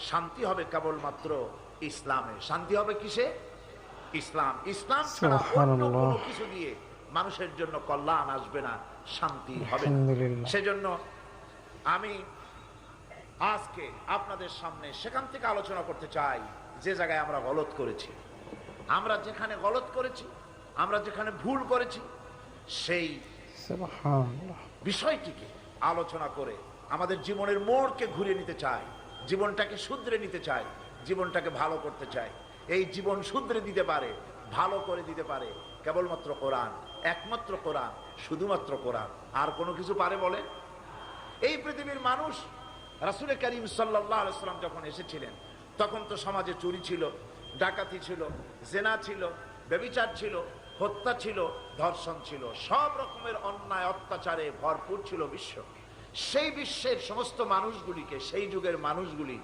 শান্তি হবে কেবলমাত্র ইসলামে। শান্তি হবে কিসে? ইসলাম। ইসলাম ছাড়া অন্য কোনো কিছু দিয়ে মানুষের জন্য কল্যাণ আসবে না, শান্তি হবে না। সেজন্য আমি আজকে আপনাদের সামনে সেখান থেকে আলোচনা করতে চাই যে জায়গায় আমরা গলত করেছি। আমরা যেখানে গলত করেছি, আমরা যেখানে ভুল করেছি, সেই বিষয়টিকে আলোচনা করে আমাদের জীবনের মোড়কে ঘুরিয়ে নিতে চাই, জীবনটাকে শুধরে নিতে চাই, জীবনটাকে ভালো করতে চাই। এই জীবন শুধরে দিতে পারে, ভালো করে দিতে পারে কেবলমাত্র কোরআন, একমাত্র কোরআন, শুধুমাত্র কোরআন। আর কোনো কিছু পারে বলে? এই পৃথিবীর মানুষ রাসূল করিম সাল্লাল্লাহু আলাইহি ওয়াসাল্লাম যখন এসেছিলেন, তখন তো সমাজে চুরি ছিল, ডাকাতি ছিল, জেনা ছিল, ব্যভিচার ছিল, হত্যা ছিল, ধর্ষণ ছিল, সব রকমের অন্যায় অত্যাচারে ভরপুর ছিল বিশ্ব। সেই বিশ্বের সমস্ত মানুষগুলিকে, সেই যুগের মানুষগুলি